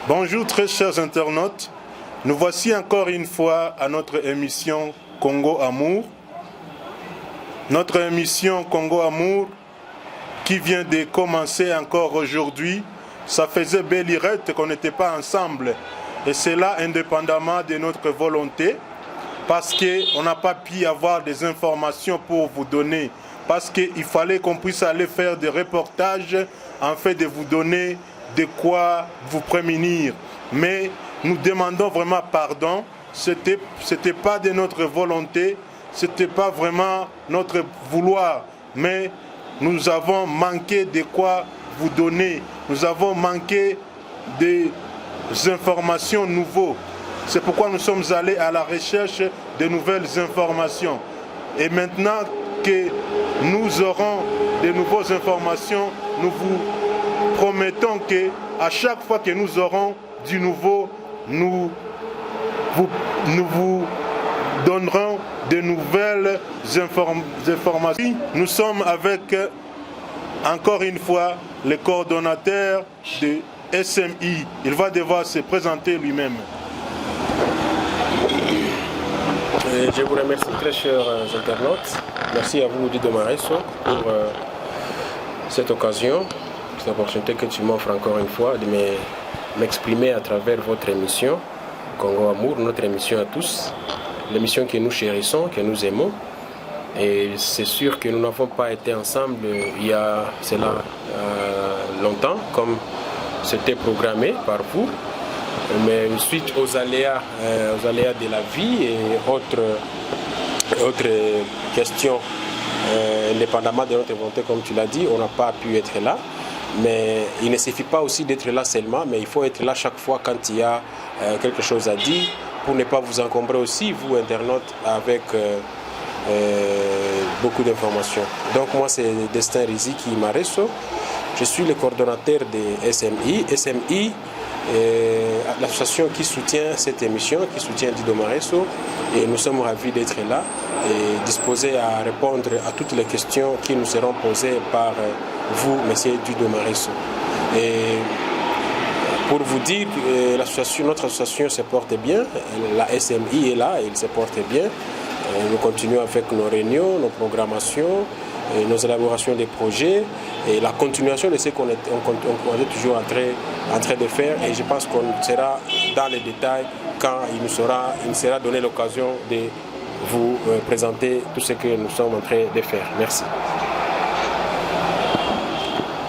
Bonjour très chers internautes, nous voici encore une fois à notre émission Congo Amour. Notre émission Congo Amour qui vient de commencer encore aujourd'hui. Ça faisait belle lurette qu'on n'était pas ensemble et c'est là indépendamment de notre volonté parce qu'on n'a pas pu avoir des informations pour vous donner, parce qu'il fallait qu'on puisse aller faire des reportages en fait de vous donner de quoi vous prémunir. Mais nous demandons vraiment pardon, c'était pas de notre volonté, c'était pas vraiment notre vouloir, mais nous avons manqué de quoi vous donner, nous avons manqué des informations nouvelles. C'est pourquoi nous sommes allés à la recherche de nouvelles informations. Et maintenant que nous aurons de nouvelles informations, nous vous promettons qu'à chaque fois que nous aurons du nouveau, nous vous donnerons de nouvelles informations. Nous sommes avec, encore une fois, le coordonnateur de SMI. Il va devoir se présenter lui-même. Je vous remercie très chers internautes. Merci à vous Dido Maresso pour cette occasion, cette opportunité que tu m'offres encore une fois de m'exprimer à travers votre émission Congo Amour, notre émission à tous, l'émission que nous chérissons, que nous aimons. Et c'est sûr que nous n'avons pas été ensemble il y a cela longtemps, comme c'était programmé par vous. Mais suite aux aléas de la vie et autres questions, indépendamment de notre volonté, comme tu l'as dit, on n'a pas pu être là. Mais il ne suffit pas aussi d'être là seulement, mais il faut être là chaque fois quand il y a quelque chose à dire, pour ne pas vous encombrer aussi, vous internautes, avec beaucoup d'informations. Donc moi c'est Destin Riziki Maresso, je suis le coordonnateur de SMI. SMI, l'association qui soutient cette émission, qui soutient Dido Maresso, et nous sommes ravis d'être là et disposés à répondre à toutes les questions qui nous seront posées par vous, monsieur Dido Maresso. Et pour vous dire, notre association se porte bien, la SMI est là, elle se porte bien. Nous continuons avec nos réunions, nos programmations, nos élaborations des projets et la continuation de ce qu'on est toujours en train de faire. Et je pense qu'on sera dans les détails quand il nous sera donné l'occasion de vous présenter tout ce que nous sommes en train de faire. Merci.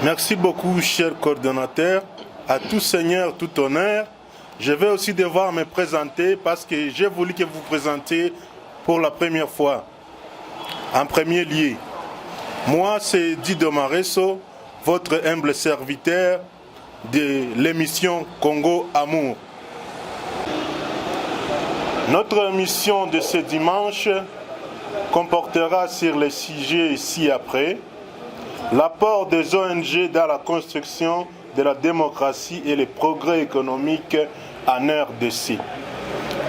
Merci beaucoup, cher coordonnateur. À tout seigneur, tout honneur. Je vais aussi devoir me présenter parce que j'ai voulu que vous vous présentiez pour la première fois. En premier lieu, moi c'est Dido Maresso, votre humble serviteur de l'émission Congo Amour. Notre émission de ce dimanche comportera sur les sujets ci-après l'apport des ONG dans la construction de la démocratie et les progrès économiques en RDC.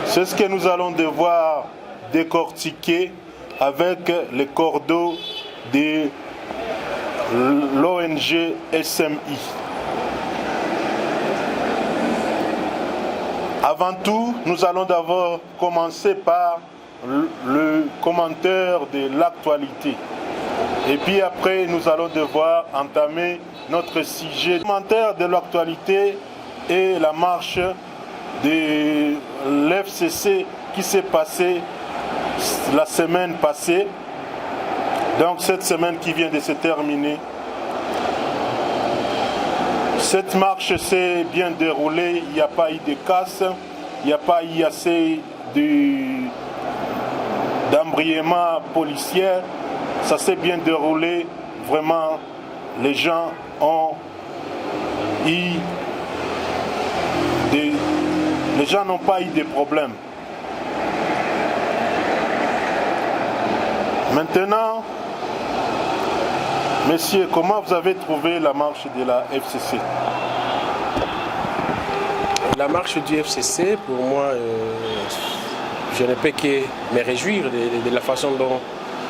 C'est ce que nous allons devoir décortiquer avec les cordeaux de l'ONG SMI. Avant tout, nous allons d'abord commencer par le commentaire de l'actualité. Et puis après, nous allons devoir entamer notre sujet. Le commentaire de l'actualité est la marche de l'FCC qui s'est passée la semaine passée. Donc cette semaine qui vient de se terminer. Cette marche s'est bien déroulée, il n'y a pas eu de casse, il n'y a pas eu assez d'embrièments policiers. Ça s'est bien déroulé, vraiment, les gens n'ont pas eu de problèmes. Maintenant, messieurs, comment vous avez trouvé la marche de la FCC? La marche du FCC, pour moi, je ne peux que me réjouir de la façon dont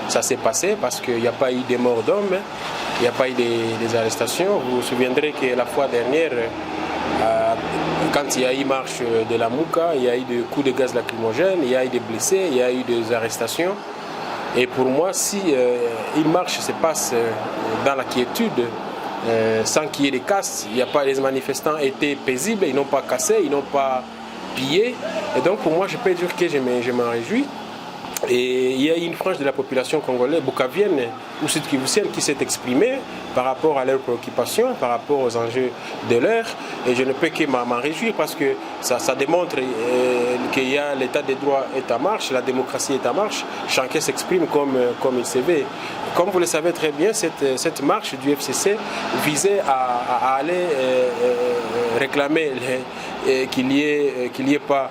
ça s'est passé, parce qu'il n'y a pas eu de morts d'hommes, il n'y a pas eu des arrestations. Vous vous souviendrez que la fois dernière, quand il y a eu marche de la Mouka, il y a eu des coups de gaz lacrymogène, il y a eu des blessés, il y a eu des arrestations. Et pour moi, si une marche se passe dans la quiétude, sans qu'il y ait des casses, les manifestants étaient paisibles, ils n'ont pas cassé, ils n'ont pas pillé. Et donc pour moi, je peux dire que je m'en réjouis. Et il y a une frange de la population congolaise, bukavienne ou sud-kivusienne, qui s'est exprimée par rapport à leurs préoccupations, par rapport aux enjeux de l'heure. Et je ne peux que m'en réjouir parce que ça démontre qu'il y a l'état des droits est en marche, la démocratie est en marche. Chacun s'exprime comme il se veut. Comme vous le savez très bien, cette marche du FCC visait à aller réclamer qu'il n'y ait pas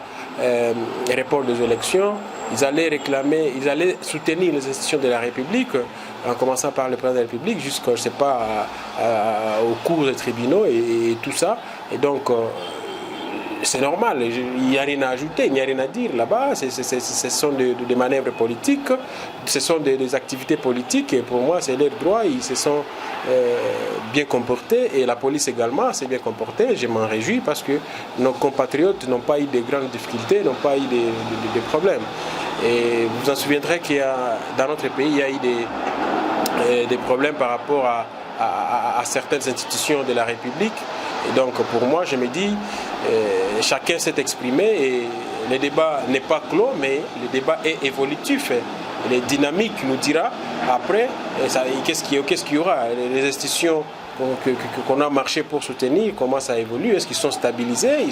report des élections. Ils allaient soutenir les institutions de la République, en commençant par le président de la République, jusqu'à, je sais pas, aux cours des tribunaux et tout ça. Et donc, c'est normal, il n'y a rien à ajouter, il n'y a rien à dire là-bas. Ce sont des manœuvres politiques, ce sont des activités politiques, et pour moi, c'est leur droit, ils se sont bien comportés, et la police également s'est bien comportée. Je m'en réjouis parce que nos compatriotes n'ont pas eu de grandes difficultés, n'ont pas eu de problèmes. Et vous en souviendrez qu'il y a, dans notre pays, il y a eu des problèmes par rapport à certaines institutions de la République. Et donc pour moi, je me dis, chacun s'est exprimé et le débat n'est pas clos, mais le débat est évolutif. Les dynamiques nous dira après qu'est-ce qu'il y aura. Les institutions qu'on a marché pour soutenir, comment ça évolue, est-ce qu'ils sont stabilisés,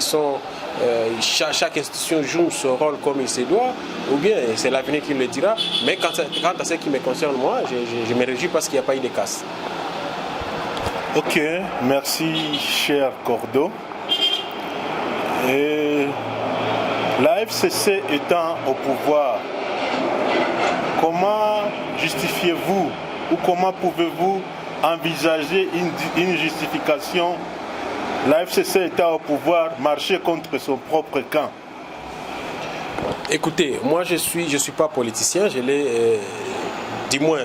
chaque institution joue son rôle comme il se doit, ou bien c'est l'avenir qui le dira. Mais quant à ce qui me concerne moi, je me réjouis parce qu'il n'y a pas eu de casse. Ok, merci cher Cordo. Et la FCC étant au pouvoir, comment justifiez-vous ou comment pouvez-vous envisager une justification, la FCC étant au pouvoir, marcher contre son propre camp? Écoutez, moi je suis pas politicien, je l'ai du moins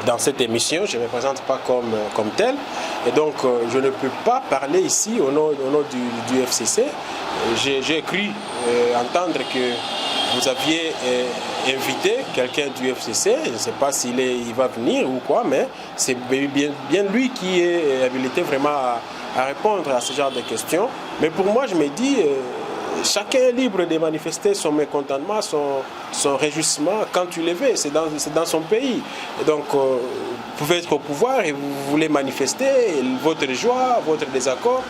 dans cette émission, je ne me présente pas comme tel, et donc je ne peux pas parler ici au nom du FCC. J'ai cru entendre que vous aviez invité quelqu'un du FCC, je ne sais pas il va venir ou quoi, mais c'est bien lui qui est habilité vraiment à répondre à ce genre de questions. Mais pour moi, je me dis, chacun est libre de manifester son mécontentement, son réjouissement quand tu le veux, c'est dans son pays. Et donc, vous pouvez être au pouvoir et vous voulez manifester votre joie, votre désaccord.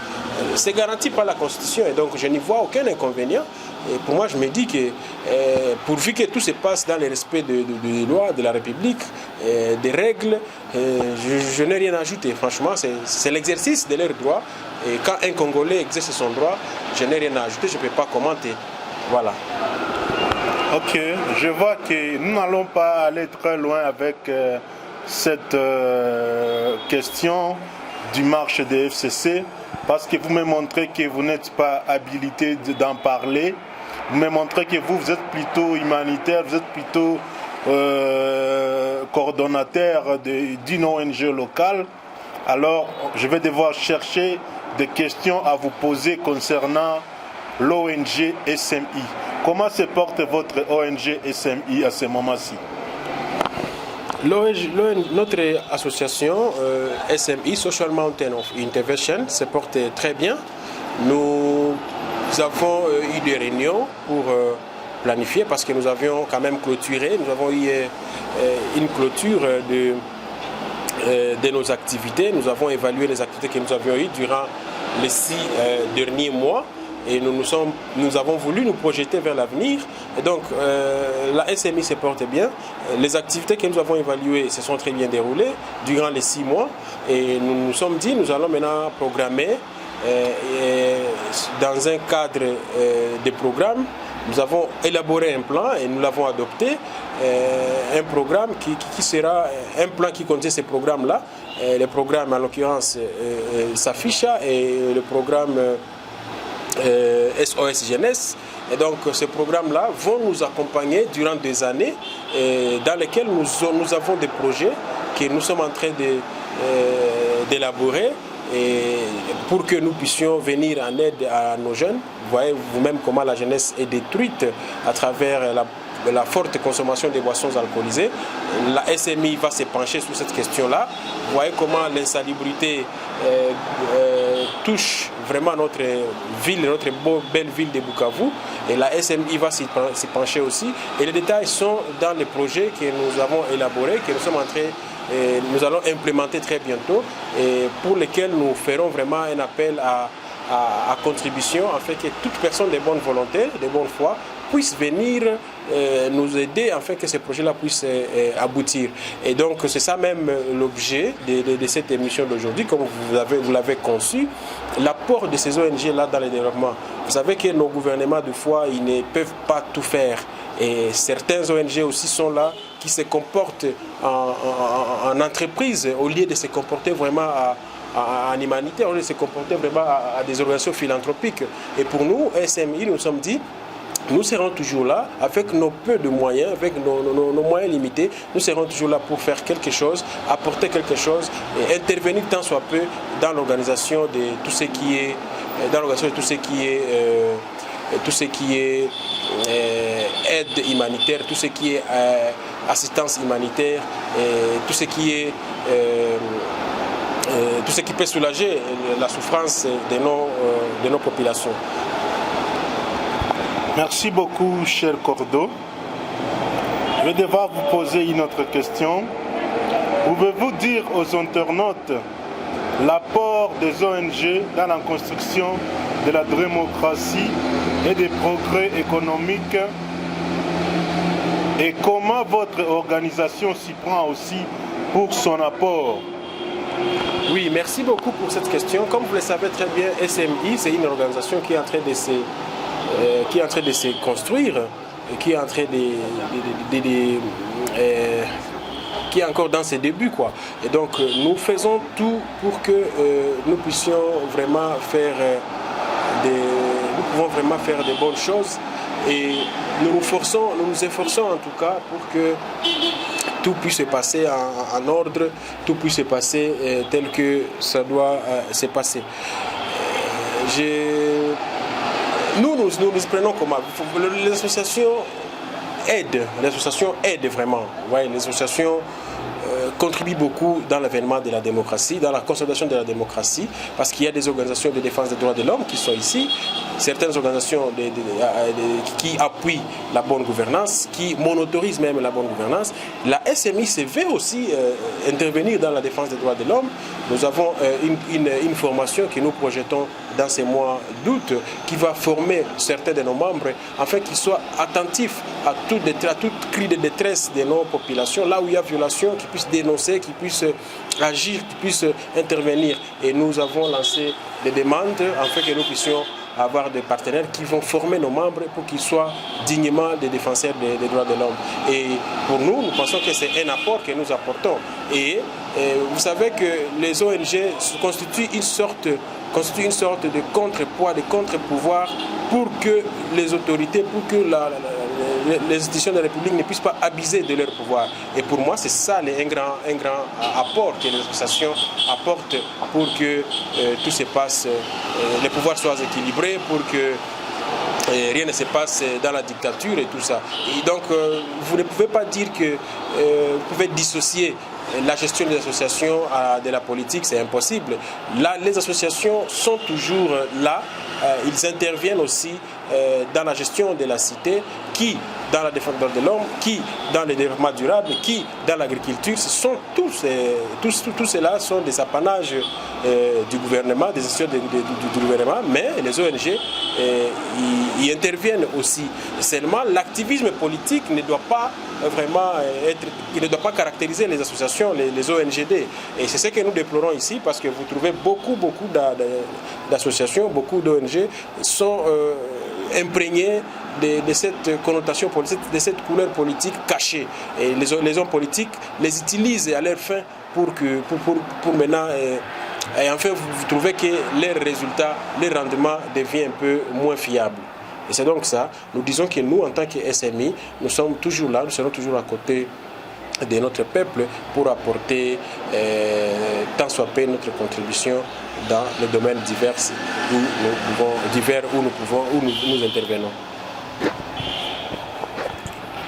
C'est garanti par la Constitution et donc je n'y vois aucun inconvénient. Et pour moi, je me dis que pourvu que tout se passe dans le respect des lois de la République, des règles, je n'ai rien à ajouter. Franchement, c'est l'exercice de leurs droits. Et quand un Congolais exerce son droit, je n'ai rien à ajouter, je ne peux pas commenter. Voilà. Ok, je vois que nous n'allons pas aller très loin avec cette question du marche des FCC, parce que vous me montrez que vous n'êtes pas habilité d'en parler. Vous me montrez que vous êtes plutôt humanitaire, vous êtes plutôt coordonnateur d'une ONG locale. Alors, je vais devoir chercher des questions à vous poser concernant l'ONG SMI. Comment se porte votre ONG SMI à ce moment-ci? Notre association SMI, Social Mountain of Intervention, se porte très bien. Nous avons eu des réunions pour planifier parce que nous avions quand même clôturé. Nous avons eu une clôture de nos activités. Nous avons évalué les activités que nous avions eues durant les 6 derniers mois. Et nous avons voulu nous projeter vers l'avenir. Et donc, la SMI se porte bien. Les activités que nous avons évaluées se sont très bien déroulées durant les 6 mois. Et nous nous sommes dit, nous allons maintenant programmer dans un cadre de programme. Nous avons élaboré un plan et nous l'avons adopté. Un programme qui sera un plan qui contient ces programmes-là. Le programme, en l'occurrence, Safisha et le programme SOS Jeunesse. Et donc ces programmes-là vont nous accompagner durant des années dans lesquelles nous avons des projets que nous sommes en train d'élaborer pour que nous puissions venir en aide à nos jeunes. Vous voyez vous-même comment la jeunesse est détruite à travers la forte consommation des boissons alcoolisées. La SMI va se pencher sur cette question-là. Vous voyez comment l'insalubrité touche vraiment notre ville, notre belle ville de Bukavu. Et la SMI va s'y pencher aussi. Et les détails sont dans les projets que nous avons élaborés, que nous sommes en train nous allons implémenter très bientôt et pour lesquels nous ferons vraiment un appel à contribution afin que toute personne de bonne volonté, de bonne foi, puisse venir nous aider afin que ces projets-là puissent aboutir. Et donc c'est ça même l'objet de cette émission d'aujourd'hui, comme vous l'avez conçu, l'apport de ces ONG-là dans le développement. Vous savez que nos gouvernements, de fois, ils ne peuvent pas tout faire. Et certaines ONG aussi sont là, qui se comportent en entreprise, au lieu de se comporter vraiment en humanité, au lieu de se comporter vraiment à des organisations philanthropiques. Et pour nous, SMI, nous sommes dit, nous serons toujours là, avec nos peu de moyens, avec nos moyens limités, nous serons toujours là pour faire quelque chose, apporter quelque chose, et intervenir tant soit peu dans l'organisation de tout ce qui est, tout ce qui est aide humanitaire, tout ce qui est assistance humanitaire, et tout ce qui est tout ce qui peut soulager la souffrance de nos populations. Merci beaucoup, cher Cordo. Je vais devoir vous poser une autre question. Pouvez-vous dire aux internautes l'apport des ONG dans la construction de la démocratie et des progrès économiques et comment votre organisation s'y prend aussi pour son apport? Oui, merci beaucoup pour cette question. Comme vous le savez très bien, SMI, c'est une organisation qui est en train de se construire, qui est en train qui est encore dans ses débuts, quoi. Et donc nous faisons tout pour que nous puissions vraiment faire de bonnes choses et nous nous efforçons en tout cas pour que tout puisse se passer en ordre, tout puisse se passer tel que ça doit se passer. Nous prenons comment? Les associations aident vraiment. Ouais, les associations contribuent beaucoup dans l'avènement de la démocratie, dans la consolidation de la démocratie, parce qu'il y a des organisations de défense des droits de l'homme qui sont ici, certaines organisations qui appuient la bonne gouvernance, qui monitorisent même la bonne gouvernance. La SMI se veut aussi intervenir dans la défense des droits de l'homme. Nous avons une formation que nous projetons dans ces mois d'août qui va former certains de nos membres afin qu'ils soient attentifs à tout cri de détresse de nos populations, là où il y a violation, qu'ils puissent dénoncer, qu'ils puissent agir, qu'ils puissent intervenir. Et nous avons lancé des demandes afin que nous puissions avoir des partenaires qui vont former nos membres pour qu'ils soient dignement des défenseurs des droits de l'homme. Et pour nous, nous pensons que c'est un apport que nous apportons. Et vous savez que les ONG constituent une sorte de contrepoids, de contre-pouvoir pour que les autorités, pour que les institutions de la République ne puissent pas abuser de leur pouvoir. Et pour moi, c'est ça un grand apport que les associations apportent pour que tout se passe, les pouvoirs soient équilibrés, pour que rien ne se passe dans la dictature et tout ça. Et donc, vous ne pouvez pas dire que vous pouvez dissocier la gestion des associations de la politique, c'est impossible. Là, les associations sont toujours là. Ils interviennent aussi dans la gestion de la cité, qui dans la défense de l'homme, qui dans le développement durable, qui dans l'agriculture. Ce sont tous cela sont des apanages du gouvernement, des institutions du gouvernement, mais les ONG y interviennent aussi. Seulement, l'activisme politique ne doit pas vraiment il ne doit pas caractériser les associations, les ONGD. Et c'est ce que nous déplorons ici, parce que vous trouvez beaucoup d'associations, beaucoup d'ONG sont imprégnés de cette connotation politique, de cette couleur politique cachée. Et les hommes politiques les utilisent à leur fin pour maintenant... Et enfin, vous trouvez que les résultats, les rendements deviennent un peu moins fiables. Et c'est donc ça. Nous disons que nous, en tant que SMI, nous sommes toujours là, nous serons toujours à côté de notre peuple pour apporter tant soit peu notre contribution dans les domaines divers où nous intervenons.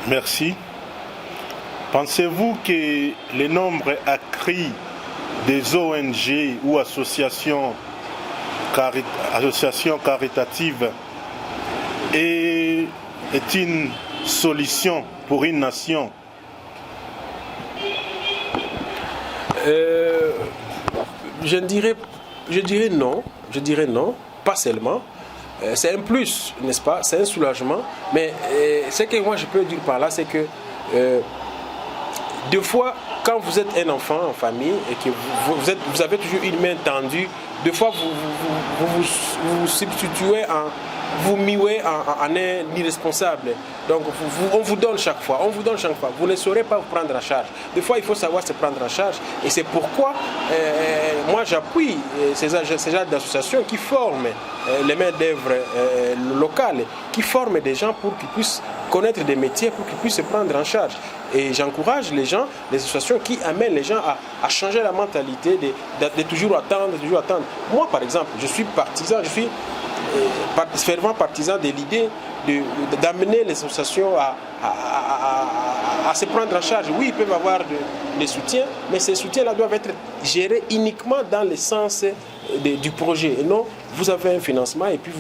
Merci. Pensez-vous que le nombre accru des ONG ou associations caritatives est une solution pour une nation? Je dirais non, pas seulement. C'est un plus, n'est-ce pas? C'est un soulagement. Mais ce que moi je peux dire par là, c'est que des fois, quand vous êtes un enfant en famille et que vous avez toujours une main tendue, des fois vous substituez vous muez en un irresponsable. Donc on vous donne chaque fois. Vous ne saurez pas vous prendre en charge. Des fois, il faut savoir se prendre en charge. Et c'est pourquoi moi j'appuie ces genres d'associations qui forment les main-d'œuvre locales, qui forment des gens pour qu'ils puissent connaître des métiers, pour qu'ils puissent se prendre en charge. Et j'encourage les associations qui amènent les gens à changer la mentalité de toujours attendre. Moi, par exemple, je suis fervent partisan de l'idée d'amener les associations à se prendre en charge. Oui, ils peuvent avoir des soutiens, mais ces soutiens-là doivent être gérés uniquement dans le sens du projet. Et non, vous avez un financement et puis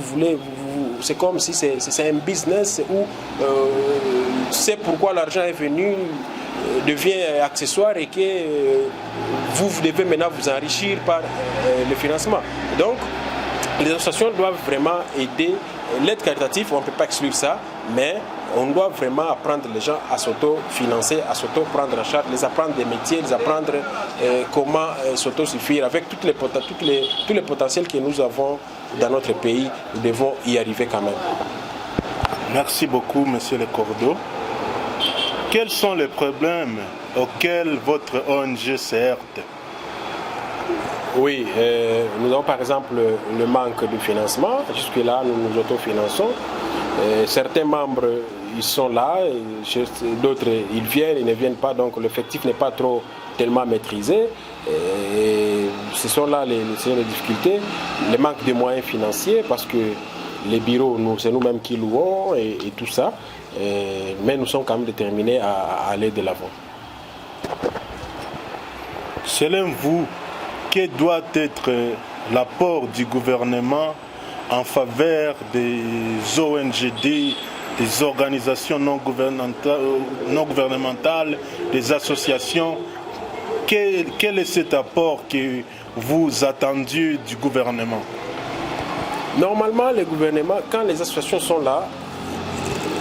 c'est comme si c'est un business où c'est pourquoi l'argent est venu devient accessoire et que vous devez maintenant vous enrichir par le financement. Donc, les associations doivent vraiment aider. L'aide caritative, on ne peut pas exclure ça, mais on doit vraiment apprendre les gens à s'auto-financer, à s'auto-prendre en charge, les apprendre des métiers, les apprendre comment s'auto-suffire. Avec tous les potentiels que nous avons dans notre pays, nous devons y arriver quand même. Merci beaucoup, Monsieur Le Cordeau. Quels sont les problèmes auxquels votre ONG se heurte? Oui, nous avons par exemple le manque de financement. Jusque-là, nous nous autofinançons. Certains membres, ils sont là, d'autres, ils viennent, ils ne viennent pas, donc l'effectif n'est pas tellement maîtrisé. Ce sont là les difficultés, le manque de moyens financiers, parce que les bureaux, c'est nous-mêmes qui louons et tout ça. Mais nous sommes quand même déterminés à aller de l'avant. Selon vous, quel doit être l'apport du gouvernement en faveur des ONG, des organisations non gouvernementales, des associations? Quel est cet apport que vous attendiez du gouvernement? Normalement, le gouvernement, quand les associations sont là,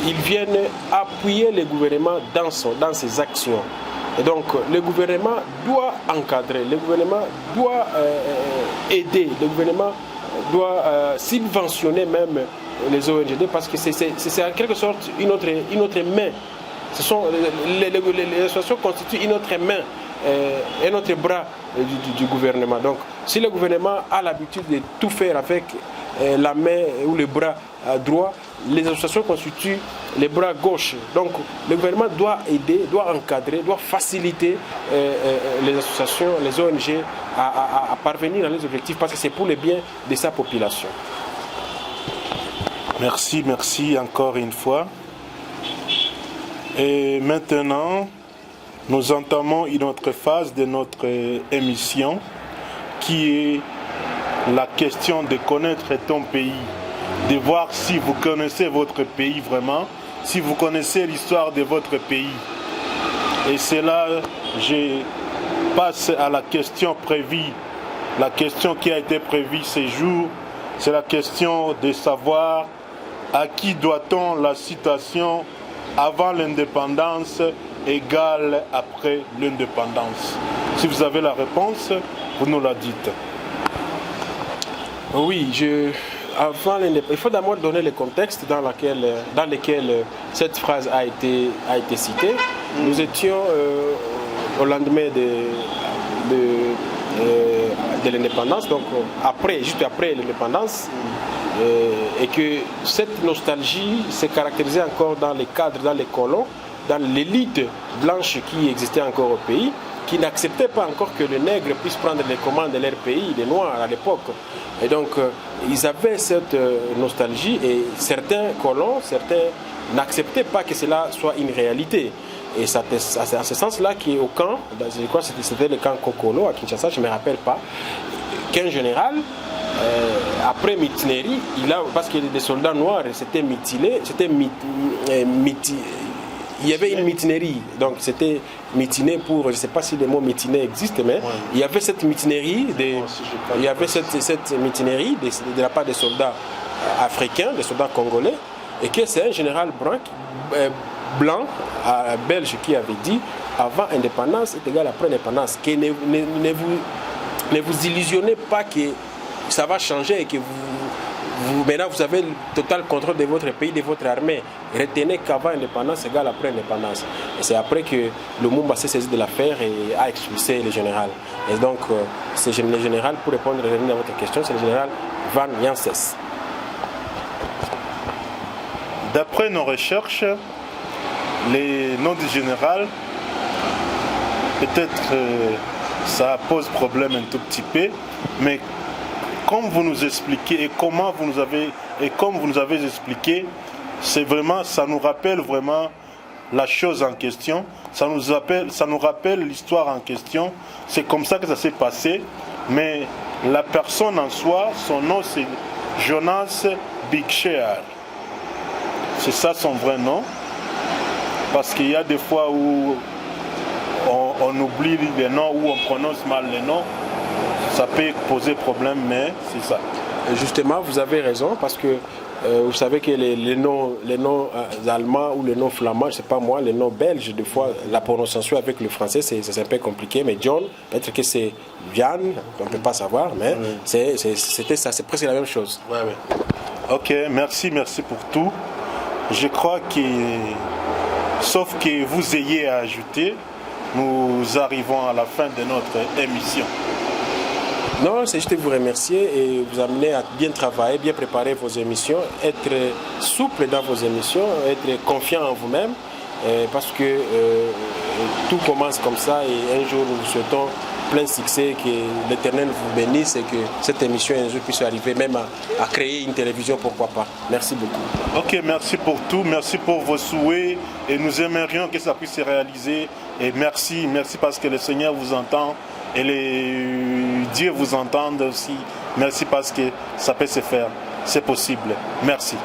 ils viennent appuyer le gouvernement dans ses actions. Et donc, le gouvernement doit encadrer, le gouvernement doit aider, le gouvernement doit subventionner même les ONG parce que c'est en quelque sorte une autre main. Les associations constituent une autre main, un autre bras du gouvernement. Donc, si le gouvernement a l'habitude de tout faire avec la main ou le bras droit, les associations constituent les bras gauche. Donc le gouvernement doit aider, doit encadrer, doit faciliter les associations, les ONG à parvenir dans les objectifs parce que c'est pour le bien de sa population. Merci encore une fois. Et maintenant, nous entamons une autre phase de notre émission qui est la question de connaître ton pays, de voir si vous connaissez votre pays vraiment, si vous connaissez l'histoire de votre pays. Et c'est là, je passe à la question prévue, la question qui a été prévue ces jours, c'est la question de savoir à qui doit-on la situation avant l'indépendance égale après l'indépendance. Si vous avez la réponse, vous nous la dites. Oui, il faut d'abord donner le contexte dans lequel cette phrase a été citée. Nous étions au lendemain de l'indépendance, donc juste après l'indépendance, et que cette nostalgie s'est caractérisée encore dans les cadres, dans les colons, dans l'élite blanche qui existait encore au pays. qui n'acceptaient pas encore que les nègres puissent prendre les commandes de leur pays, les Noirs à l'époque. Et donc, ils avaient cette nostalgie et certains colons, certains n'acceptaient pas que cela soit une réalité. Et c'est à ce sens-là qu'au camp, je crois que c'était le camp Kokolo à Kinshasa, je ne me rappelle pas, qu'un général, après mutinerie, parce que les soldats noirs s'étaient mutilés, il y avait une mutinerie, donc c'était mutiné pour, je ne sais pas si le mot mutiné existe, mais il y avait cette mutinerie, il y avait cette mutinerie de la part des soldats africains, des soldats congolais, et que c'est un général blanc, belge qui avait dit avant indépendance est égal après indépendance, que ne vous illusionnez pas que ça va changer et que maintenant vous avez le total contrôle de votre pays, de votre armée. Retenez qu'avant indépendance c'est égal après indépendance. Et c'est après que Lumumba s'est saisi de l'affaire et a expulsé le général. Et donc c'est le général, pour répondre à votre question, c'est le général Van Janssens. D'après nos recherches, les noms du général, peut-être ça pose problème un tout petit peu, mais comme vous nous expliquez et comme vous nous avez expliqué, c'est vraiment, ça nous rappelle vraiment la chose en question, ça nous rappelle l'histoire en question. C'est comme ça que ça s'est passé, mais la personne en soi, son nom c'est Jonas Bikshear. C'est ça son vrai nom, parce qu'il y a des fois où on oublie les noms, où on prononce mal les noms. Ça peut poser problème, mais c'est ça. Justement, vous avez raison, parce que vous savez que les noms allemands ou les noms flamands, je ne sais pas moi, les noms belges, des fois, la prononciation avec le français, c'est un peu compliqué, mais John, peut-être que c'est Jan, on ne peut pas savoir, mais c'était ça, c'est presque la même chose. Ouais. Ok, merci pour tout. Je crois que, sauf que vous ayez à ajouter, nous arrivons à la fin de notre émission. Non, c'est juste vous remercier et vous amener à bien travailler, bien préparer vos émissions, être souple dans vos émissions, être confiant en vous-même, parce que tout commence comme ça et un jour nous vous souhaitons plein succès, que l'Éternel vous bénisse et que cette émission un jour puisse arriver même à créer une télévision, pourquoi pas. Merci beaucoup. Ok, merci pour tout, merci pour vos souhaits et nous aimerions que ça puisse se réaliser et merci parce que le Seigneur vous entend. Et Dieu vous entende aussi. Merci parce que ça peut se faire. C'est possible. Merci.